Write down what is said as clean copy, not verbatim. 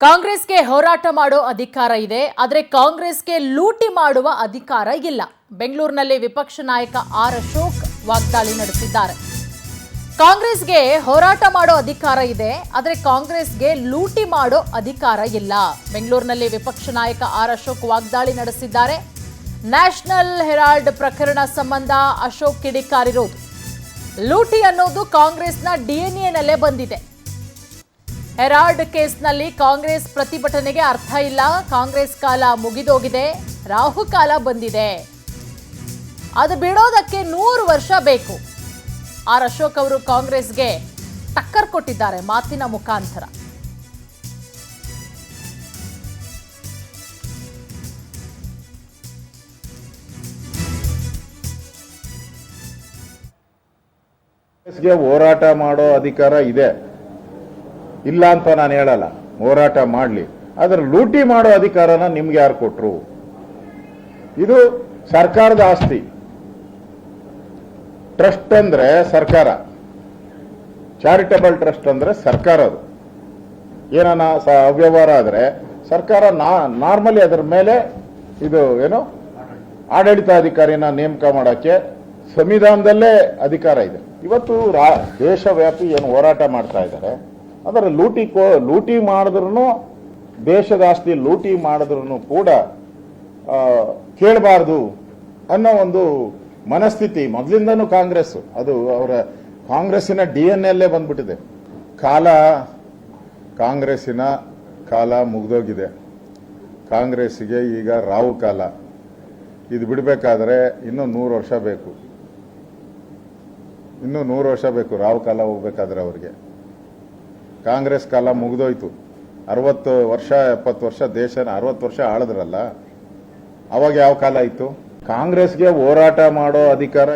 ಕಾಂಗ್ರೆಸ್ಗೆ ಹೋರಾಟ ಮಾಡೋ ಅಧಿಕಾರ ಇದೆ, ಆದರೆ ಕಾಂಗ್ರೆಸ್ಗೆ ಲೂಟಿ ಮಾಡುವ ಅಧಿಕಾರ ಇಲ್ಲ. ಬೆಂಗಳೂರಿನಲ್ಲಿ ವಿಪಕ್ಷ ನಾಯಕ ಆರ್ ಅಶೋಕ್ ವಾಗ್ದಾಳಿ ನಡೆಸಿದ್ದಾರೆ. ಕಾಂಗ್ರೆಸ್ಗೆ ಹೋರಾಟ ಮಾಡೋ ಅಧಿಕಾರ ಇದೆ, ಆದರೆ ಕಾಂಗ್ರೆಸ್ಗೆ ಲೂಟಿ ಮಾಡೋ ಅಧಿಕಾರ ಇಲ್ಲ. ಬೆಂಗಳೂರಿನಲ್ಲಿ ವಿಪಕ್ಷ ನಾಯಕ ಆರ್ ಅಶೋಕ್ ವಾಗ್ದಾಳಿ ನಡೆಸಿದ್ದಾರೆ. ನ್ಯಾಷನಲ್ ಹೆರಾಲ್ಡ್ ಪ್ರಕರಣ ಸಂಬಂಧ ಅಶೋಕ್ ಕಿಡಿಕಾರಿರೋದು. ಲೂಟಿ ಅನ್ನೋದು ಕಾಂಗ್ರೆಸ್ನ ಡಿಎನ್ಎನಲ್ಲೇ ಬಂದಿದೆ. ಹೆರಾಲ್ಡ್ ಕೇಸ್ನಲ್ಲಿ ಕಾಂಗ್ರೆಸ್ ಪ್ರತಿಭಟನೆಗೆ ಅರ್ಥ ಇಲ್ಲ. ಕಾಂಗ್ರೆಸ್ ಕಾಲ ಮುಗಿದೋಗಿದೆ, ರಾಹುಕಾಲ ಬಂದಿದೆ. ಅದು ಬಿಡೋದಕ್ಕೆ 100 ವರ್ಷ ಬೇಕು. ಆರ್ ಅಶೋಕ್ ಅವರು ಕಾಂಗ್ರೆಸ್ಗೆ ಟಕ್ಕರ್ ಕೊಟ್ಟಿದ್ದಾರೆ ಮಾತಿನ ಮುಖಾಂತರ. ಕಾಂಗ್ರೆಸ್ಗೆ ಹೋರಾಟ ಮಾಡೋ ಅಧಿಕಾರ ಇದೆ, ಇಲ್ಲ ಅಂತ ನಾನು ಹೇಳಲ್ಲ. ಹೋರಾಟ ಮಾಡಲಿ, ಆದ್ರೆ ಲೂಟಿ ಮಾಡೋ ಅಧಿಕಾರನ ನಿಮ್ಗೆ ಯಾರು ಕೊಟ್ರು? ಇದು ಸರ್ಕಾರದ ಆಸ್ತಿ. ಟ್ರಸ್ಟ್ ಅಂದ್ರೆ ಸರ್ಕಾರ, ಚಾರಿಟಬಲ್ ಟ್ರಸ್ಟ್ ಅಂದ್ರೆ ಸರ್ಕಾರ. ಅದು ಏನಾನ ಅವ್ಯವಹಾರ ಆದ್ರೆ ಸರ್ಕಾರ ನಾರ್ಮಲಿ ಅದರ ಮೇಲೆ ಇದು ಏನು ಆಡಳಿತಾಧಿಕಾರಿನ ನೇಮಕ ಮಾಡಕ್ಕೆ ಸಂವಿಧಾನದಲ್ಲೇ ಅಧಿಕಾರ ಇದೆ. ಇವತ್ತು ದೇಶವ್ಯಾಪಿ ಏನು ಹೋರಾಟ ಮಾಡ್ತಾ ಇದ್ದಾರೆ, ಅದರ ಲೂಟಿ ಮಾಡಿದ್ರು, ದೇಶದ ಆಸ್ತಿ ಲೂಟಿ ಮಾಡಿದ್ರು ಕೂಡ ಕೇಳಬಾರ್ದು ಅನ್ನೋ ಒಂದು ಮನಸ್ಥಿತಿ ಮೊದಲಿಂದನೂ ಕಾಂಗ್ರೆಸ್, ಅದು ಅವರ ಕಾಂಗ್ರೆಸ್ಸಿನ ಡಿಎನ್ಎಲ್ಲೇ ಬಂದ್ಬಿಟ್ಟಿದೆ. ಕಾಂಗ್ರೆಸ್ಸಿನ ಕಾಲ ಮುಗ್ದೋಗಿದೆ. ಕಾಂಗ್ರೆಸ್ಸಿಗೆ ಈಗ ರಾವು ಕಾಲ. ಇದು ಬಿಡಬೇಕಾದ್ರೆ ಇನ್ನೂ 100 ವರ್ಷ ಬೇಕು. ಇನ್ನೂ 100 ವರ್ಷ ಬೇಕು ರಾವು ಕಾಲ ಹೋಗ್ಬೇಕಾದ್ರೆ ಅವ್ರಿಗೆ. ಕಾಂಗ್ರೆಸ್ ಕಾಲ ಮುಗಿದೋಯ್ತು. 60 ವರ್ಷ 70 ವರ್ಷ ದೇಶನ 60 ವರ್ಷ ಆಳಿದ್ರಲ್ಲ, ಅವಾಗ ಯಾವ ಕಾಲ ಇತ್ತು? ಕಾಂಗ್ರೆಸ್ಗೆ ಹೋರಾಟ ಮಾಡೋ ಅಧಿಕಾರ